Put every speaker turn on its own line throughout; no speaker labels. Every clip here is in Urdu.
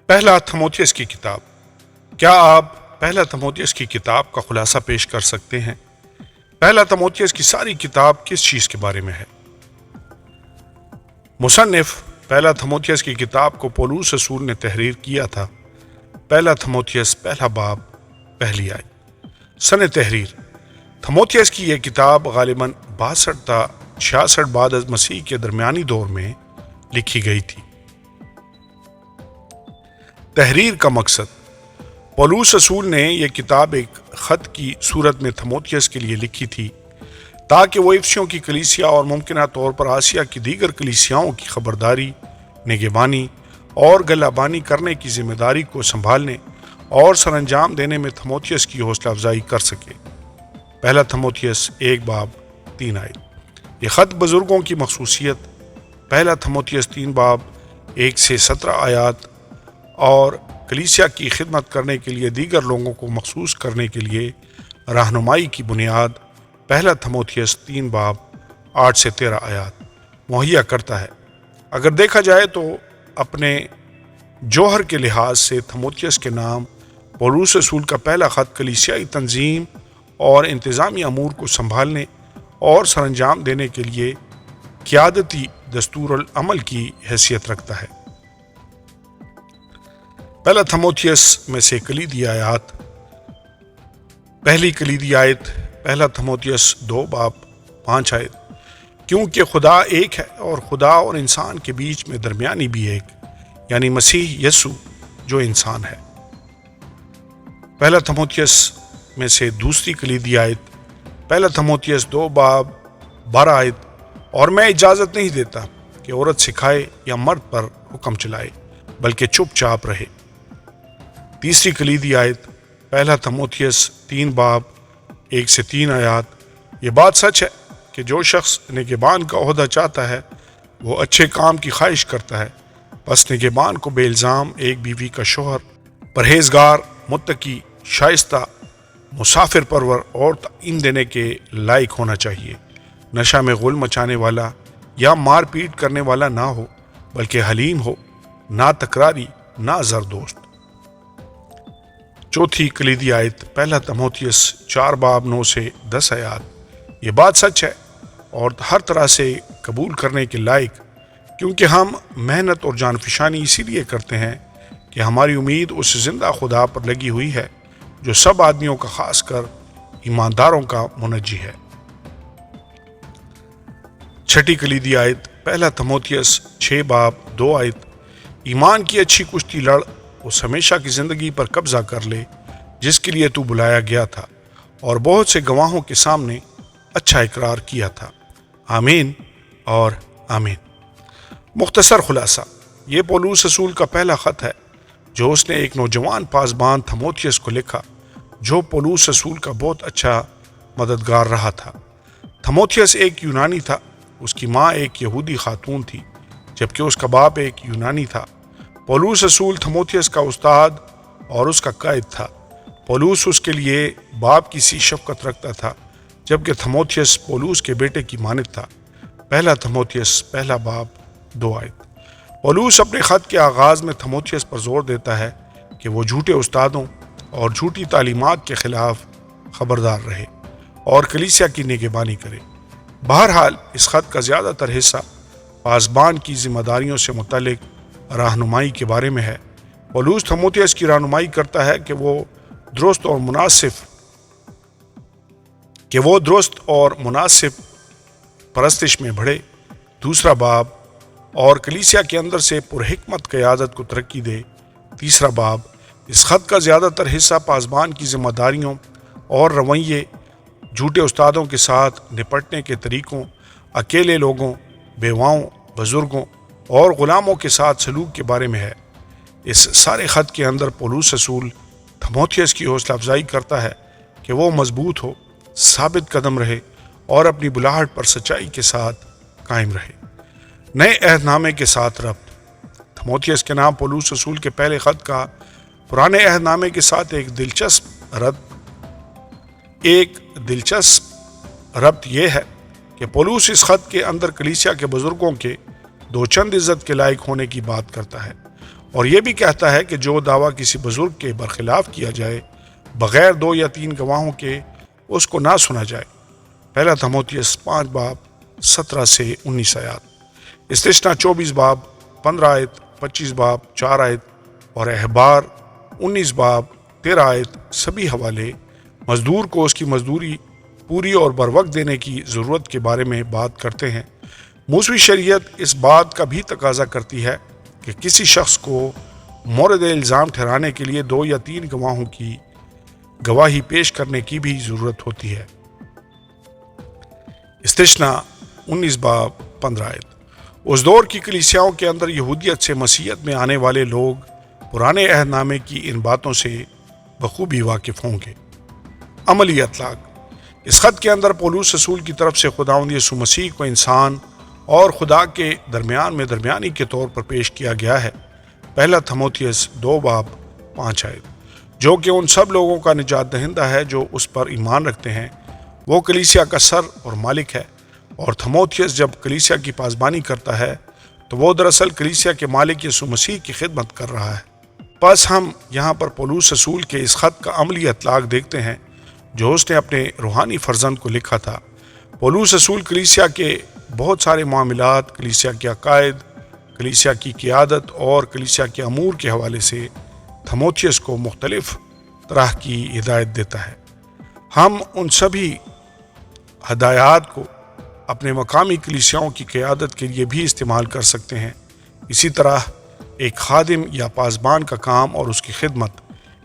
پہلا تھموتھیوس کی کتاب۔ کیا آپ پہلا تھموتھیوس کی کتاب کا خلاصہ پیش کر سکتے ہیں؟ پہلا تھموتھیوس کی ساری کتاب کس چیز کے بارے میں ہے؟ مصنف پہلا تھموتھیوس کی کتاب کو پولوس رسول نے تحریر کیا تھا۔ پہلا تھموتھیوس پہلا باب پہلی آیت۔ سن تحریر: تھموتھیوس کی یہ کتاب غالباً 62 تا 66 بعد از مسیح کے درمیانی دور میں لکھی گئی تھی۔ تحریر کا مقصد: پولوس رسول نے یہ کتاب ایک خط کی صورت میں تھموتھیوس کے لیے لکھی تھی تاکہ وہ افسیوں کی کلیسیا اور ممکنہ طور پر آسیا کی دیگر کلیسیاؤں کی خبرداری، نگہبانی اور گلہبانی کرنے کی ذمہ داری کو سنبھالنے اور سر انجام دینے میں تھموتھیوس کی حوصلہ افزائی کر سکے۔ پہلا تھموتھیوس 1 باب 3 آیت۔ یہ خط بزرگوں کی مخصوصیت: پہلا تھموتھیوس 3 باب 1 سے 17 آیات اور کلیسیا کی خدمت کرنے کے لیے دیگر لوگوں کو مخصوص کرنے کے لیے رہنمائی کی بنیاد پہلا تھموتھیوس 3 باب 8 سے 13 آیات مہیا کرتا ہے۔ اگر دیکھا جائے تو اپنے جوہر کے لحاظ سے تھموتھیوس کے نام پولوس رسول کا پہلا خط کلیسیائی تنظیم اور انتظامی امور کو سنبھالنے اور سر انجام دینے کے لیے قیادتی دستور العمل کی حیثیت رکھتا ہے۔ پہلا تھموتھیوس میں سے کلیدی آیات: پہلی کلیدی آیت پہلا تھموتھیوس 2 باب 5 آیت۔ کیونکہ خدا ایک ہے اور خدا اور انسان کے بیچ میں درمیانی بھی ایک، یعنی مسیح یسوع جو انسان ہے۔ پہلا تھموتھیوس میں سے دوسری کلیدی آیت پہلا تھموتھیوس 2 باب 12 آیت۔ اور میں اجازت نہیں دیتا کہ عورت سکھائے یا مرد پر حکم چلائے، بلکہ چپ چاپ رہے۔ تیسری کلیدی آیت پہلا تھموتھیوس 3 باب 1 سے 3 آیات۔ یہ بات سچ ہے کہ جو شخص نگہبان کا عہدہ چاہتا ہے وہ اچھے کام کی خواہش کرتا ہے، پس نگہبان کو بے الزام ایک بیوی کا شوہر، پرہیزگار، متقی، شائستہ، مسافر پرور اور تعلیم دینے کے لائق ہونا چاہیے، نشہ میں غل مچانے والا یا مار پیٹ کرنے والا نہ ہو، بلکہ حلیم ہو، نہ تکراری، نہ زردوست۔ چوتھی کلیدی آیت پہلا تھموتھیوس 4 باب 9 سے 10 آیات۔ یہ بات سچ ہے اور ہر طرح سے قبول کرنے کے لائق، کیونکہ ہم محنت اور جانفشانی اسی لیے کرتے ہیں کہ ہماری امید اس زندہ خدا پر لگی ہوئی ہے جو سب آدمیوں کا خاص کر ایمانداروں کا منجی ہے۔ چھٹی کلیدی آیت پہلا تھموتھیوس 6 باب 2 آیت۔ ایمان کی اچھی کشتی لڑ، اس ہمیشہ کی زندگی پر قبضہ کر لے جس کے لیے تو بلایا گیا تھا اور بہت سے گواہوں کے سامنے اچھا اقرار کیا تھا۔ آمین اور آمین۔ مختصر خلاصہ: یہ پولوس رسول کا پہلا خط ہے جو اس نے ایک نوجوان پاسبان تھموتھیوس کو لکھا، جو پولوس رسول کا بہت اچھا مددگار رہا تھا۔ تھموتھیوس ایک یونانی تھا، اس کی ماں ایک یہودی خاتون تھی، جبکہ اس کا باپ ایک یونانی تھا۔ پولوس رسول تھموتھیوس کا استاد اور اس کا قائد تھا۔ پولوس اس کے لیے باپ کی سی شفقت رکھتا تھا، جبکہ تھموتھیوس پولوس کے بیٹے کی مانند تھا۔ پہلا تھموتھیوس پہلا باب 2 آیت۔ پولوس اپنے خط کے آغاز میں تھموتھیوس پر زور دیتا ہے کہ وہ جھوٹے استادوں اور جھوٹی تعلیمات کے خلاف خبردار رہے اور کلیسیا کی نگہبانی کرے۔ بہرحال اس خط کا زیادہ تر حصہ پاسبان کی ذمہ داریوں سے متعلق رہنمائی کے بارے میں ہے۔ پولوس تھموتھیوس کی رہنمائی کرتا ہے کہ وہ درست اور مناسب پرستش میں بڑھے، دوسرا باب، اور کلیسیا کے اندر سے پرحکمت قیادت کو ترقی دے، تیسرا باب۔ اس خط کا زیادہ تر حصہ پاسبان کی ذمہ داریوں اور رویے، جھوٹے استادوں کے ساتھ نپٹنے کے طریقوں، اکیلے لوگوں، بیواؤں، بزرگوں اور غلاموں کے ساتھ سلوک کے بارے میں ہے۔ اس سارے خط کے اندر پولوس رسول تھموتھیوس کی حوصلہ افزائی کرتا ہے کہ وہ مضبوط ہو، ثابت قدم رہے اور اپنی بلاہٹ پر سچائی کے ساتھ قائم رہے۔ نئے عہد نامے کے ساتھ ربط: تھموتھیوس کے نام پولوس رسول کے پہلے خط کا پرانے عہد نامے کے ساتھ ایک دلچسپ ربط یہ ہے کہ پولوس اس خط کے اندر کلیسیا کے بزرگوں کے دو چند عزت کے لائق ہونے کی بات کرتا ہے اور یہ بھی کہتا ہے کہ جو دعویٰ کسی بزرگ کے برخلاف کیا جائے بغیر 2 یا 3 گواہوں کے اس کو نہ سنا جائے۔ پہلا تموتھیوس 5 باب 17 سے 19 آیات، استثنا 24 باب 15 آیت، 25 باب 4 آیت اور احبار 19 باب 13 آیت سبھی حوالے مزدور کو اس کی مزدوری پوری اور بروقت دینے کی ضرورت کے بارے میں بات کرتے ہیں۔ موسوی شریعت اس بات کا بھی تقاضا کرتی ہے کہ کسی شخص کو مورد الزام ٹھہرانے کے لیے 2 یا 3 گواہوں کی گواہی پیش کرنے کی بھی ضرورت ہوتی ہے۔ استثنا 19 باب 15 آیت۔ اس دور کی کلیسیاؤں کے اندر یہودیت سے مسیحیت میں آنے والے لوگ پرانے عہد نامے کی ان باتوں سے بخوبی واقف ہوں گے۔ عملی اطلاق۔ اس خط کے اندر پولس رسول کی طرف سے خداوند یسوع مسیح کو انسان اور خدا کے درمیان میں درمیانی کے طور پر پیش کیا گیا ہے۔ پہلا تموتھیوس 2 باب 5 آیت، جو کہ ان سب لوگوں کا نجات دہندہ ہے جو اس پر ایمان رکھتے ہیں۔ وہ کلیسیا کا سر اور مالک ہے، اور تموتھیوس جب کلیسیا کی پاسبانی کرتا ہے تو وہ دراصل کلیسیا کے مالک یسوع مسیح کی خدمت کر رہا ہے۔ بس ہم یہاں پر پولس رسول کے اس خط کا عملی اطلاق دیکھتے ہیں جو اس نے اپنے روحانی فرزند کو لکھا تھا۔ پولس رسول کلیسیا کے بہت سارے معاملات، کلیسیا کے عقائد، کلیسیا کی قیادت اور کلیسیا کے امور کے حوالے سے تموتھیوس کو مختلف طرح کی ہدایت دیتا ہے۔ ہم ان سبھی ہدایات کو اپنے مقامی کلیسیاؤں کی قیادت کے لیے بھی استعمال کر سکتے ہیں۔ اسی طرح ایک خادم یا پاسبان کا کام اور اس کی خدمت،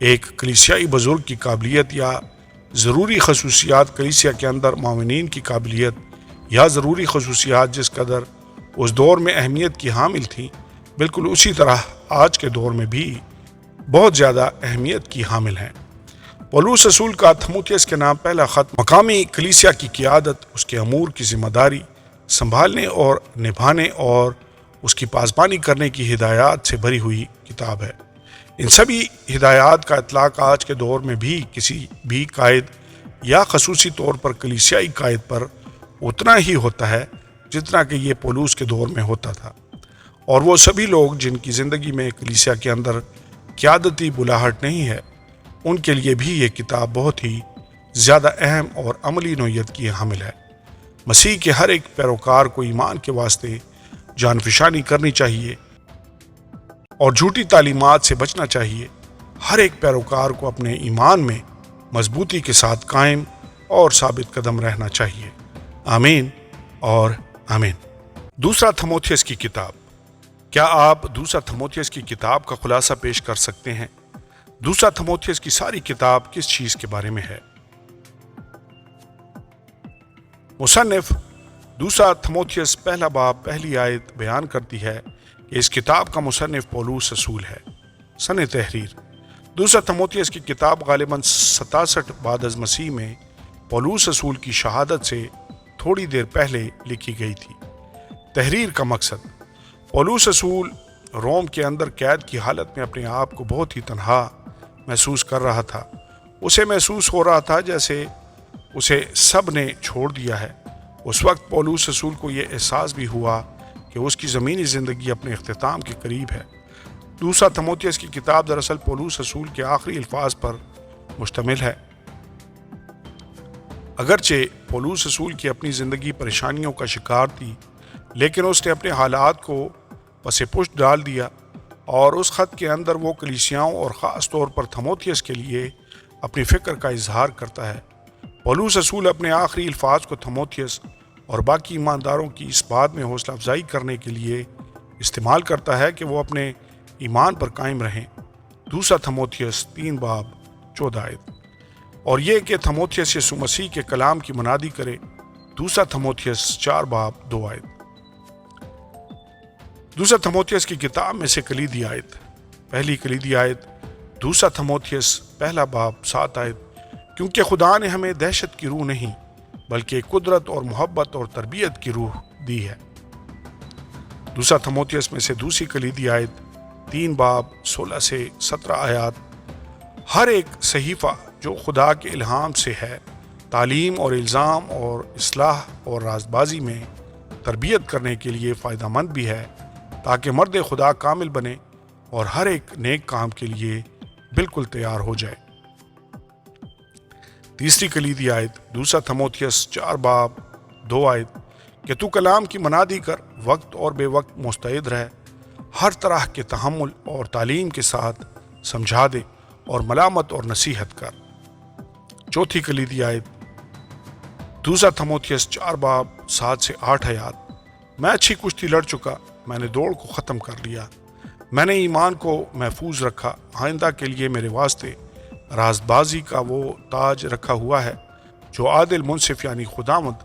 ایک کلیسیائی بزرگ کی قابلیت یا ضروری خصوصیات، کلیسیا کے اندر معاونین کی قابلیت یا ضروری خصوصیات جس قدر اس دور میں اہمیت کی حامل تھیں، بالکل اسی طرح آج کے دور میں بھی بہت زیادہ اہمیت کی حامل ہیں۔ پولس رسول کا تموتھیوس کے نام پہلا خط مقامی کلیسیا کی قیادت، اس کے امور کی ذمہ داری سنبھالنے اور نبھانے اور اس کی پاسبانی کرنے کی ہدایات سے بھری ہوئی کتاب ہے۔ ان سبھی ہدایات کا اطلاق آج کے دور میں بھی کسی بھی قائد یا خصوصی طور پر کلیسیائی قائد پر اتنا ہی ہوتا ہے جتنا کہ یہ پولس کے دور میں ہوتا تھا، اور وہ سبھی لوگ جن کی زندگی میں کلیسیا کے اندر قیادتی بلاہٹ نہیں ہے، ان کے لیے بھی یہ کتاب بہت ہی زیادہ اہم اور عملی نوعیت کی حامل ہے۔ مسیح کے ہر ایک پیروکار کو ایمان کے واسطے جان فشانی کرنی چاہیے اور جھوٹی تعلیمات سے بچنا چاہیے۔ ہر ایک پیروکار کو اپنے ایمان میں مضبوطی کے ساتھ قائم اور ثابت قدم رہنا چاہیے۔ آمین اور آمین۔ دوسرا تموتھیوس کی کتاب۔ کیا آپ دوسرا تموتھیوس کی کتاب کا خلاصہ پیش کر سکتے ہیں؟ دوسرا تموتھیوس کی ساری کتاب کس چیز کے بارے میں ہے؟ مصنف دوسرا تموتھیوس پہلا باب پہلی آیت بیان کرتی ہے کہ اس کتاب کا مصنف پولس رسول ہے۔ سن تحریر۔ دوسرا تموتھیوس کی کتاب غالباً 67 بعد از مسیح میں پولس رسول کی شہادت سے تھوڑی دیر پہلے لکھی گئی تھی۔ تحریر کا مقصد: پولس رسول روم کے اندر قید کی حالت میں اپنے آپ کو بہت ہی تنہا محسوس کر رہا تھا۔ اسے محسوس ہو رہا تھا جیسے اسے سب نے چھوڑ دیا ہے۔ اس وقت پولس رسول کو یہ احساس بھی ہوا کہ اس کی زمینی زندگی اپنے اختتام کے قریب ہے۔ دوسرا تموتھیوس کی کتاب دراصل پولس رسول کے آخری الفاظ پر مشتمل ہے۔ اگرچہ پولس رسول کی اپنی زندگی پریشانیوں کا شکار تھی، لیکن اس نے اپنے حالات کو پس پشت ڈال دیا، اور اس خط کے اندر وہ کلیسیاؤں اور خاص طور پر تموتھیوس کے لیے اپنی فکر کا اظہار کرتا ہے۔ پولس رسول اپنے آخری الفاظ کو تموتھیوس اور باقی ایمانداروں کی اس بات میں حوصلہ افزائی کرنے کے لیے استعمال کرتا ہے کہ وہ اپنے ایمان پر قائم رہیں۔ دوسرا تموتھیوس 3 باب 14 آیت، اور یہ کہ تموتھیوس یسوع مسیح کے کلام کی منادی کرے۔ دوسرا تموتھیوس 4 باب 2 آیت۔ دوسرا تموتھیوس کی کتاب میں سے کلیدی آیت۔ پہلی کلیدی آیت دوسرا تموتھیوس پہلا باب 7 آیت، کیونکہ خدا نے ہمیں دہشت کی روح نہیں بلکہ قدرت اور محبت اور تربیت کی روح دی ہے۔ دوسرا تموتھیوس میں سے دوسری کلیدی آیت 3 باب 16 سے 17 آیات، ہر ایک صحیفہ جو خدا کے الہام سے ہے تعلیم اور الزام اور اصلاح اور راست بازی میں تربیت کرنے کے لیے فائدہ مند بھی ہے، تاکہ مرد خدا کامل بنے اور ہر ایک نیک کام کے لیے بالکل تیار ہو جائے۔ تیسری کلیدی آیت 2 تھموتھیوس 4:2 کہ تو کلام کی منادی کر، وقت اور بے وقت مستعد رہ، ہر طرح کے تحمل اور تعلیم کے ساتھ سمجھا دے اور ملامت اور نصیحت کر۔ چوتھی کلیدی آیت 2 تھموتھیوس 4:7-8 میں اچھی کشتی لڑ چکا، میں نے دوڑ کو ختم کر لیا، میں نے ایمان کو محفوظ رکھا، آئندہ کے لیے میرے واسطے راست بازی کا وہ تاج رکھا ہوا ہے جو عادل منصف یعنی خداوند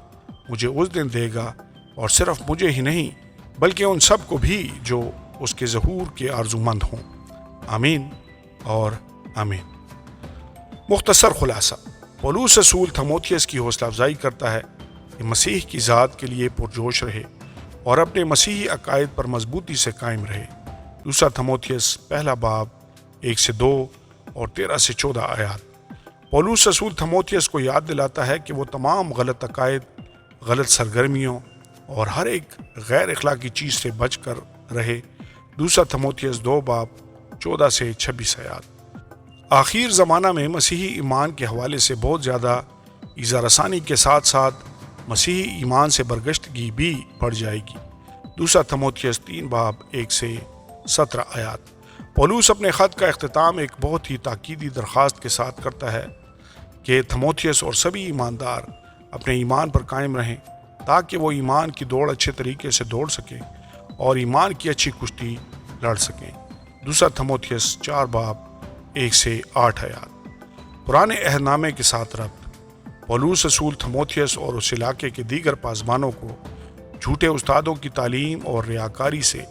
مجھے اس دن دے گا، اور صرف مجھے ہی نہیں بلکہ ان سب کو بھی جو اس کے ظہور کے آرزومند ہوں۔ آمین اور آمین۔ مختصر خلاصہ، پولس رسول تھموتھیوس کی حوصلہ افزائی کرتا ہے کہ مسیح کی ذات کے لیے پرجوش رہے اور اپنے مسیحی عقائد پر مضبوطی سے قائم رہے۔ 2 تھموتھیوس 1:1-2 اور 13-14 پولس رسول تھموتھیوس کو یاد دلاتا ہے کہ وہ تمام غلط عقائد، غلط سرگرمیوں اور ہر ایک غیر اخلاقی چیز سے بچ کر رہے۔ 2 تھموتھیوس 2:14-26 آخر زمانہ میں مسیحی ایمان کے حوالے سے بہت زیادہ ایذا رسانی کے ساتھ ساتھ مسیحی ایمان سے برگشتگی بھی بڑھ جائے گی۔ 2 تھموتھیوس 3:1-17 پولس اپنے خط کا اختتام ایک بہت ہی تاکیدی درخواست کے ساتھ کرتا ہے کہ تھموتھیوس اور سبھی ایماندار اپنے ایمان پر قائم رہیں تاکہ وہ ایمان کی دوڑ اچھے طریقے سے دوڑ سکیں اور ایمان کی اچھی کشتی لڑ سکیں۔ 2 تھموتھیوس 4:1-8 پرانے عہد نامے کے ساتھ ربط۔ پولس رسول تھموتھیوس اور اس علاقے کے دیگر پاسبانوں کو جھوٹے استادوں کی تعلیم اور ریاکاری سے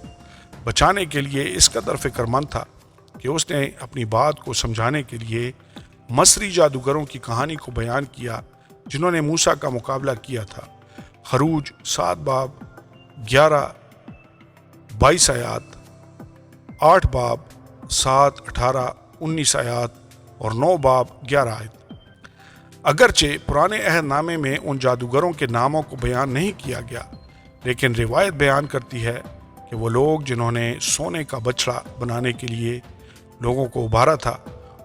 بچانے کے لیے اس قدر فکر مند تھا کہ اس نے اپنی بات کو سمجھانے کے لیے مصری جادوگروں کی کہانی کو بیان کیا جنہوں نے موسیٰ کا مقابلہ کیا تھا۔ خروج 7:11-22 8:7-18-19 اور 9:11 اگرچہ پرانے عہد نامے میں ان جادوگروں کے ناموں کو بیان نہیں کیا گیا، لیکن روایت بیان کرتی ہے کہ وہ لوگ جنہوں نے سونے کا بچڑا بنانے کے لیے لوگوں کو ابھارا تھا،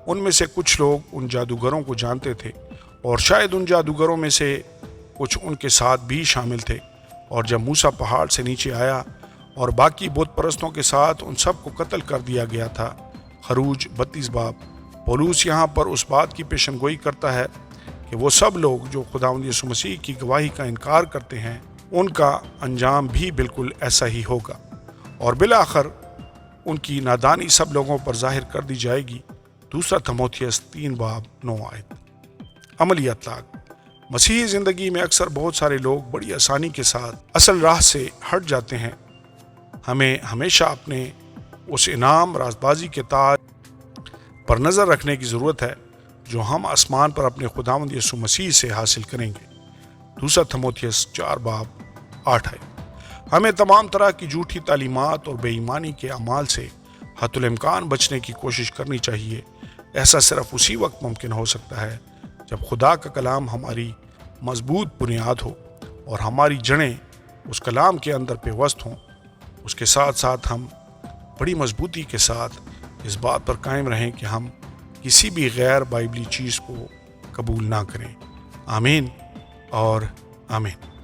ان میں سے کچھ لوگ ان جادوگروں کو جانتے تھے، اور شاید ان جادوگروں میں سے کچھ ان کے ساتھ بھی شامل تھے۔ اور جب موسیٰ پہاڑ سے نیچے آیا اور باقی بت پرستوں کے ساتھ ان سب کو قتل کر دیا گیا تھا۔ خروج 32 پولس یہاں پر اس بات کی پیشن گوئی کرتا ہے کہ وہ سب لوگ جو خداوند یسوع مسیح کی گواہی کا انکار کرتے ہیں ان کا انجام بھی بالکل ایسا ہی ہوگا، اور بالآخر ان کی نادانی سب لوگوں پر ظاہر کر دی جائے گی۔ 2 تھموتھیوس 3:9 عملی اطلاق۔ مسیحی زندگی میں اکثر بہت سارے لوگ بڑی آسانی کے ساتھ اصل راہ سے ہٹ جاتے ہیں۔ ہمیں ہمیشہ اپنے اس انعام راست بازی کے تاج پر نظر رکھنے کی ضرورت ہے جو ہم آسمان پر اپنے خداوند یسوع مسیح سے حاصل کریں گے۔ 2 تھموتھیوس 4:8 ہمیں تمام طرح کی جھوٹی تعلیمات اور بے ایمانی کے اعمال سے حتی الامکان بچنے کی کوشش کرنی چاہیے۔ ایسا صرف اسی وقت ممکن ہو سکتا ہے جب خدا کا کلام ہماری مضبوط بنیاد ہو اور ہماری جڑیں اس کلام کے اندر پیوست ہوں۔ اس کے ساتھ ساتھ ہم بڑی مضبوطی کے ساتھ اس بات پر قائم رہیں کہ ہم کسی بھی غیر بائبلی چیز کو قبول نہ کریں۔ آمین اور آمین۔